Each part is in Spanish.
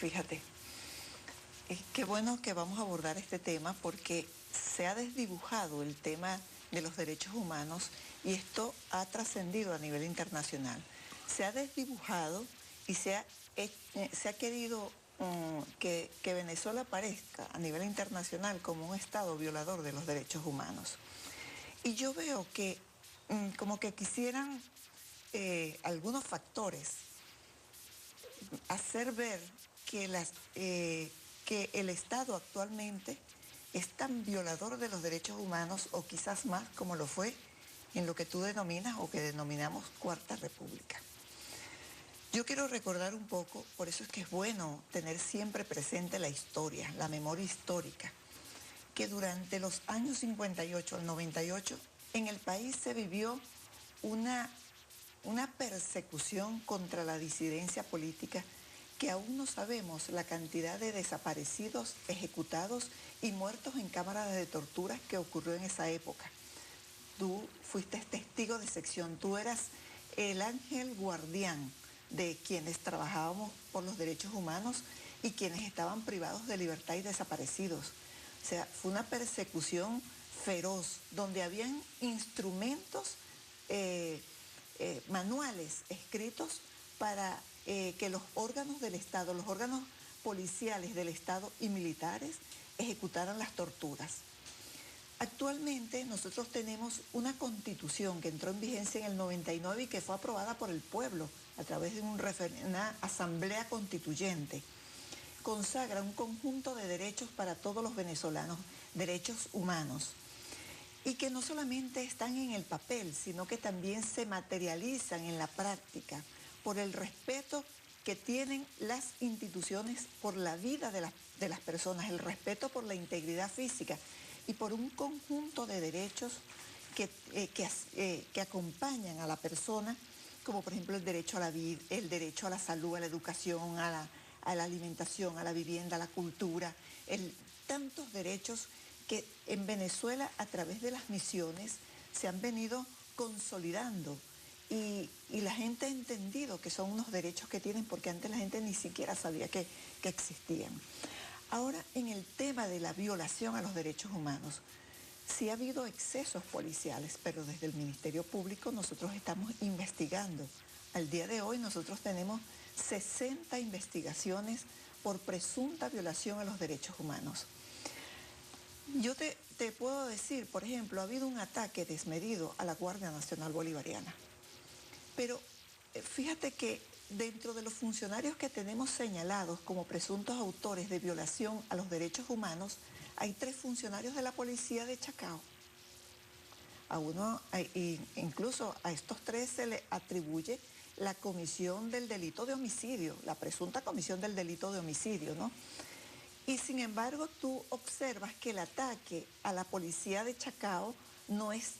fíjate, qué bueno que vamos a abordar este tema porque se ha desdibujado el tema de los derechos humanos y esto ha trascendido a nivel internacional. Se ha desdibujado y se ha querido que Venezuela aparezca a nivel internacional como un estado violador de los derechos humanos. Y yo veo que como que quisieran algunos factores hacer ver que el Estado actualmente es tan violador de los derechos humanos, o quizás más, como lo fue en lo que tú denominas o que denominamos Cuarta República. Yo quiero recordar un poco, por eso es que es bueno tener siempre presente la historia, la memoria histórica, que durante los años 58 al 98 en el país se vivió una persecución contra la disidencia política que aún no sabemos la cantidad de desaparecidos, ejecutados y muertos en cámaras de tortura que ocurrió en esa época. Tú fuiste testigo de sección, tú eras el ángel guardián de quienes trabajábamos por los derechos humanos y quienes estaban privados de libertad y desaparecidos. O sea, fue una persecución feroz, donde habían instrumentos, manuales escritos para que los órganos del Estado, los órganos policiales del Estado y militares ejecutaran las torturas. Actualmente nosotros tenemos una constitución que entró en vigencia en el 99 y que fue aprobada por el pueblo a través de una asamblea constituyente. Consagra un conjunto de derechos para todos los venezolanos, derechos humanos, y que no solamente están en el papel, sino que también se materializan en la práctica por el respeto que tienen las instituciones por la vida de las personas, el respeto por la integridad física y por un conjunto de derechos que acompañan a la persona, como por ejemplo el derecho a la vida, el derecho a la salud, a la educación, a la alimentación, a la vivienda, a la cultura, tantos derechos que en Venezuela a través de las misiones se han venido consolidando y la gente ha entendido que son unos derechos que tienen, porque antes la gente ni siquiera sabía que existían. Ahora, en el tema de la violación a los derechos humanos, sí ha habido excesos policiales, pero desde el Ministerio Público nosotros estamos investigando. Al día de hoy nosotros tenemos 60 investigaciones por presunta violación a los derechos humanos. Yo te puedo decir, por ejemplo, ha habido un ataque desmedido a la Guardia Nacional Bolivariana. Pero fíjate que dentro de los funcionarios que tenemos señalados como presuntos autores de violación a los derechos humanos, hay 3 funcionarios de la policía de Chacao. Incluso a estos 3 se le atribuye la comisión del delito de homicidio, la presunta comisión del delito de homicidio, ¿no? Y sin embargo, tú observas que el ataque a la policía de Chacao no es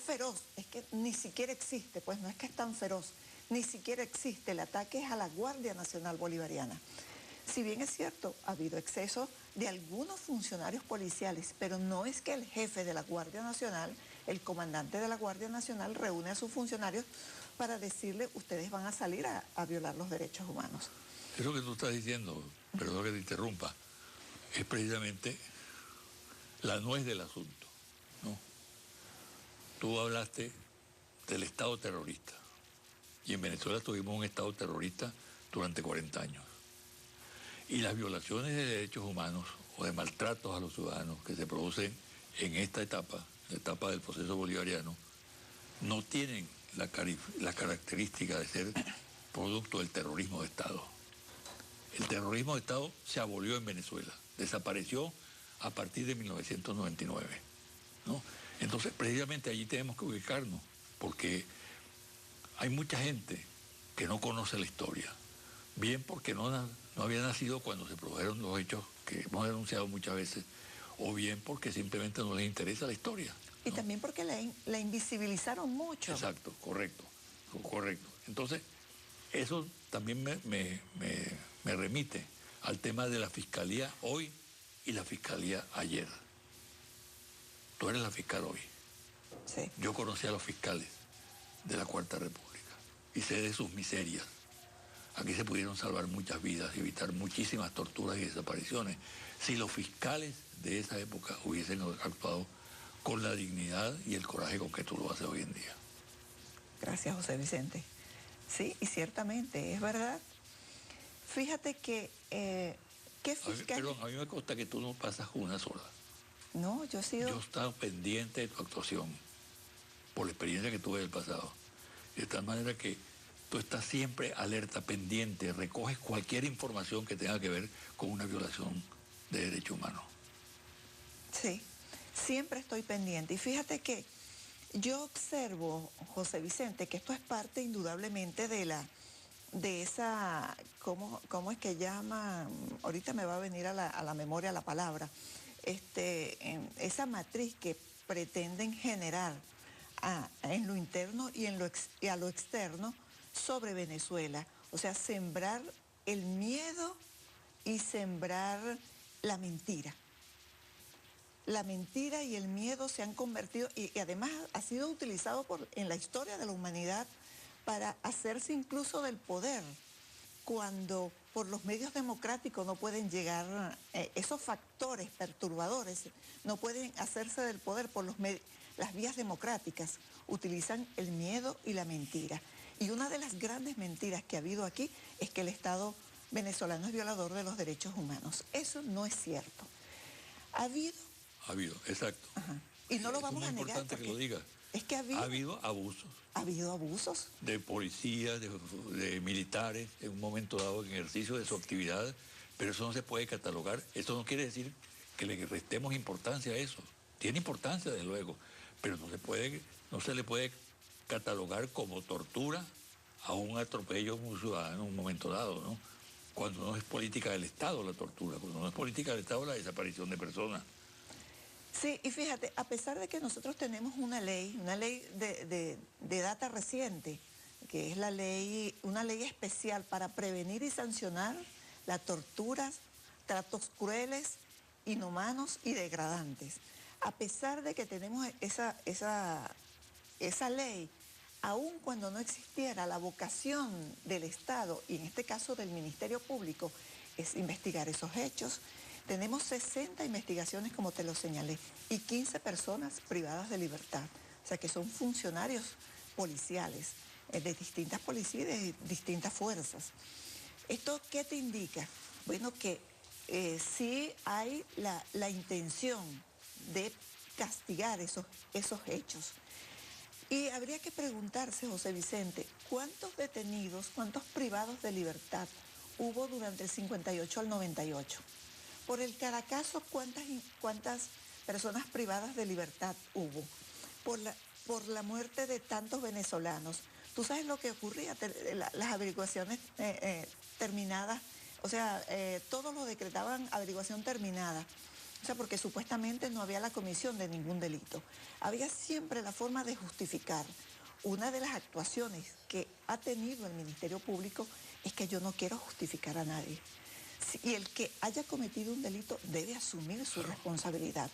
feroz, es que ni siquiera existe, pues no es que es tan feroz, ni siquiera existe. El ataque es a la Guardia Nacional Bolivariana. Si bien es cierto, ha habido exceso de algunos funcionarios policiales, pero no es que el jefe de la Guardia Nacional, el comandante de la Guardia Nacional, reúne a sus funcionarios para decirle, ustedes van a salir a violar los derechos humanos. Eso que tú estás diciendo, perdón que te interrumpa, es precisamente la nuez del asunto, ¿no? Tú hablaste del Estado terrorista, y en Venezuela tuvimos un Estado terrorista durante 40 años. Y las violaciones de derechos humanos o de maltratos a los ciudadanos que se producen en esta etapa, la etapa del proceso bolivariano, no tienen la característica de ser producto del terrorismo de Estado. El terrorismo de Estado se abolió en Venezuela, desapareció a partir de 1999, ¿no? Entonces, precisamente allí tenemos que ubicarnos, porque hay mucha gente que no conoce la historia, bien porque no había nacido cuando se produjeron los hechos que hemos denunciado muchas veces, o bien porque simplemente no les interesa la historia, ¿no? Y también porque la invisibilizaron mucho. Exacto, correcto. Entonces, eso también me remite al tema de la fiscalía hoy y la fiscalía ayer. Tú eres la fiscal hoy. Sí. Yo conocí a los fiscales de la Cuarta República y sé de sus miserias. aquí se pudieron salvar muchas vidas y evitar muchísimas torturas y desapariciones si los fiscales de esa época hubiesen actuado con la dignidad y el coraje con que tú lo haces hoy en día. Gracias, José Vicente. Sí, y ciertamente, es verdad. Fíjate que, ¿qué fiscal? Perdón, a mí me consta que tú no pasas una sola. No, yo he sido... Yo estaba pendiente de tu actuación por la experiencia que tuve del pasado. De tal manera que tú estás siempre alerta, pendiente, recoges cualquier información que tenga que ver con una violación de derechos humanos. Sí, siempre estoy pendiente. Y fíjate que yo observo, José Vicente, que esto es parte indudablemente de esa, ¿cómo es que llama? Ahorita me va a venir a la memoria la palabra. Esa matriz que pretenden generar en lo interno y a lo externo sobre Venezuela. O sea, sembrar el miedo y sembrar la mentira. La mentira y el miedo se han convertido, y además ha sido utilizado en la historia de la humanidad para hacerse incluso del poder, cuando por los medios democráticos no pueden llegar, esos factores perturbadores no pueden hacerse del poder por las vías democráticas, utilizan el miedo y la mentira. Y una de las grandes mentiras que ha habido aquí es que el Estado venezolano es violador de los derechos humanos. Eso no es cierto. Ha habido, exacto. Ajá. Y no lo vamos a negar. Es importante que lo digas. Es que ha habido abusos. Ha habido abusos. De policías, de militares, en un momento dado en ejercicio de su actividad, pero eso no se puede catalogar. Eso no quiere decir que le restemos importancia a eso. Tiene importancia, desde luego, pero no se le puede catalogar como tortura a un atropello de un ciudadano en un momento dado, ¿no? Cuando no es política del Estado la tortura, cuando no es política del Estado la desaparición de personas. Sí, y fíjate, a pesar de que nosotros tenemos una ley de data reciente, que es una ley especial para prevenir y sancionar las torturas, tratos crueles, inhumanos y degradantes. A pesar de que tenemos esa ley, aun cuando no existiera la vocación del Estado, y en este caso del Ministerio Público, es investigar esos hechos. Tenemos 60 investigaciones, como te lo señalé, y 15 personas privadas de libertad. O sea, que son funcionarios policiales, de distintas policías y de distintas fuerzas. ¿Esto qué te indica? Bueno, que sí hay la intención de castigar esos hechos. Y habría que preguntarse, José Vicente, ¿cuántos detenidos, cuántos privados de libertad hubo durante el 58 al 98? Por el Caracazo, ¿cuántas personas privadas de libertad hubo? Por la muerte de tantos venezolanos. ¿Tú sabes lo que ocurría? Las averiguaciones terminadas, o sea, todos lo decretaban averiguación terminada. O sea, porque supuestamente no había la comisión de ningún delito. Había siempre la forma de justificar. Una de las actuaciones que ha tenido el Ministerio Público es que yo no quiero justificar a nadie. Y el que haya cometido un delito debe asumir su responsabilidad.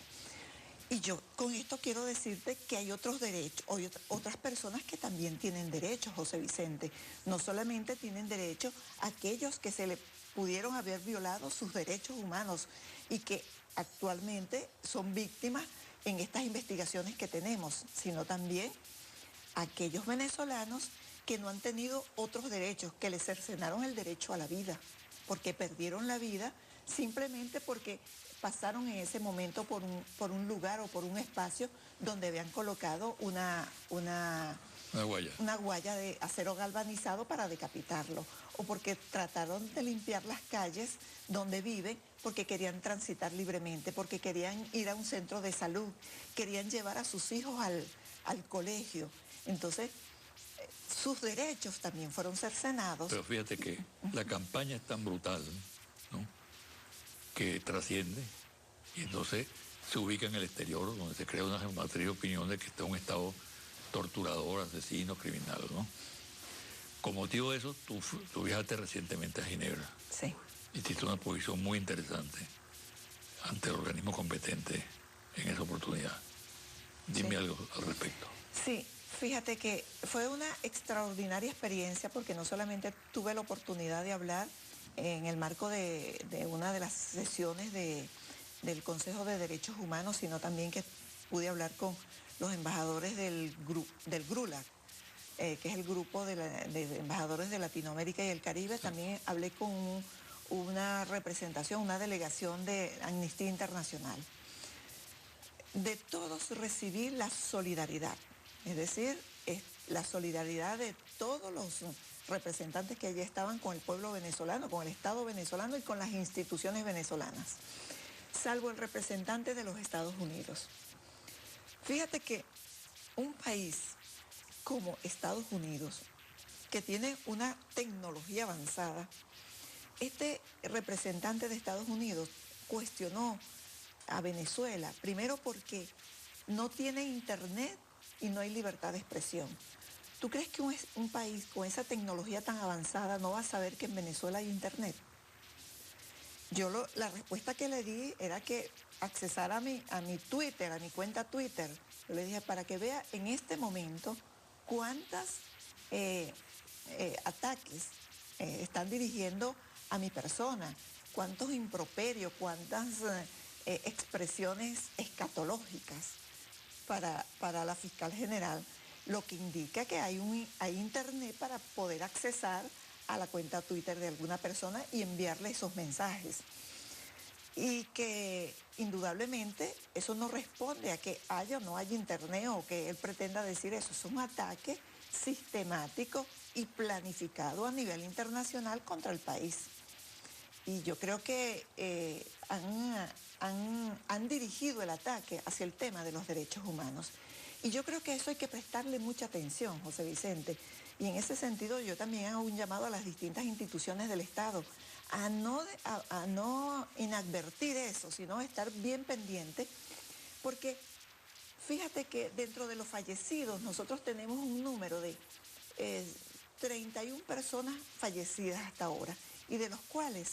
Y yo con esto quiero decirte que hay otros derechos, hay otras personas que también tienen derechos, José Vicente. No solamente tienen derecho aquellos que se le pudieron haber violado sus derechos humanos y que actualmente son víctimas en estas investigaciones que tenemos, sino también aquellos venezolanos que no han tenido otros derechos, que les cercenaron el derecho a la vida, porque perdieron la vida simplemente porque pasaron en ese momento por un lugar o por un espacio donde habían colocado una guaya de acero galvanizado para decapitarlo, o porque trataron de limpiar las calles donde viven porque querían transitar libremente, porque querían ir a un centro de salud, querían llevar a sus hijos al colegio. Entonces, sus derechos también fueron cercenados. Pero fíjate que la campaña es tan brutal, ¿no?, que trasciende y entonces se ubica en el exterior, donde se crea una matriz de opinión de que está un Estado torturador, asesino, criminal, ¿no? Con motivo de eso, tú viajaste recientemente a Ginebra. Sí. Hiciste una posición muy interesante ante el organismo competente en esa oportunidad. Dime algo al respecto. Sí, Fíjate que fue una extraordinaria experiencia porque no solamente tuve la oportunidad de hablar en el marco de una de las sesiones del Consejo de Derechos Humanos, sino también que pude hablar con los embajadores del GRULAC, que es el grupo de embajadores de Latinoamérica y el Caribe. Sí. También hablé con una representación, una delegación de Amnistía Internacional. De todos recibí la solidaridad, es decir, la solidaridad de todos los representantes que allí estaban con el pueblo venezolano, con el Estado venezolano y con las instituciones venezolanas, salvo el representante de los Estados Unidos. Fíjate que un país como Estados Unidos, que tiene una tecnología avanzada, este representante de Estados Unidos cuestionó a Venezuela, primero porque no tiene internet y no hay libertad de expresión. ¿Tú crees que un país con esa tecnología tan avanzada no va a saber que en Venezuela hay internet? La respuesta que le di era que accesara a mi Twitter, a mi cuenta Twitter. Yo le dije, para que vea en este momento cuántas ataques están dirigiendo a mi persona, cuántos improperios, cuántas expresiones escatológicas para la fiscal general, lo que indica que hay internet para poder accesar a la cuenta Twitter de alguna persona y enviarle esos mensajes. Y que indudablemente eso no responde a que haya o no haya internet o que él pretenda decir eso. Es un ataque sistemático y planificado a nivel internacional contra el país. Y yo creo que han dirigido el ataque hacia el tema de los derechos humanos. Y yo creo que eso hay que prestarle mucha atención, José Vicente. Y en ese sentido yo también hago un llamado a las distintas instituciones del Estado a no inadvertir eso, sino estar bien pendiente, porque fíjate que dentro de los fallecidos nosotros tenemos un número de 31 personas fallecidas hasta ahora, y de los cuales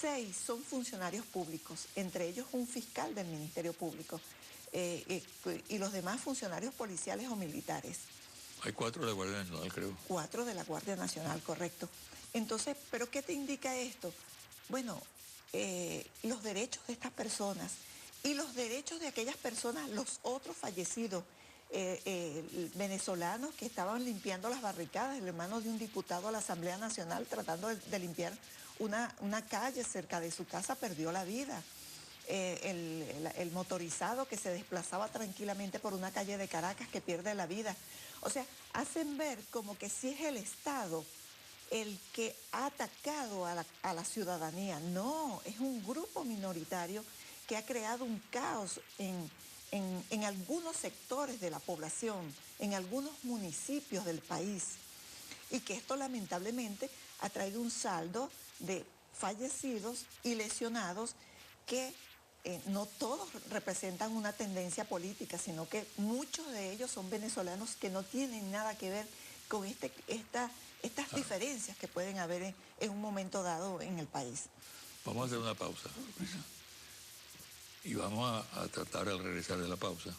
6 son funcionarios públicos, entre ellos un fiscal del Ministerio Público, y los demás funcionarios policiales o militares. Hay 4 de la Guardia Nacional, creo. 4 de la Guardia Nacional, correcto. Entonces, ¿pero qué te indica esto? Bueno, los derechos de estas personas y los derechos de aquellas personas, los otros fallecidos venezolanos que estaban limpiando las barricadas, el hermano de un diputado a la Asamblea Nacional tratando de limpiar una calle cerca de su casa, perdió la vida. El motorizado que se desplazaba tranquilamente por una calle de Caracas, que pierde la vida. O sea, hacen ver como que sí es el Estado el que ha atacado a la ciudadanía. No, es un grupo minoritario que ha creado un caos en algunos sectores de la población, en algunos municipios del país, y que esto lamentablemente ha traído un saldo de fallecidos y lesionados que no todos representan una tendencia política, sino que muchos de ellos son venezolanos que no tienen nada que ver con estas diferencias que pueden haber en un momento dado en el país. Vamos a hacer una pausa y vamos a tratar al regresar de la pausa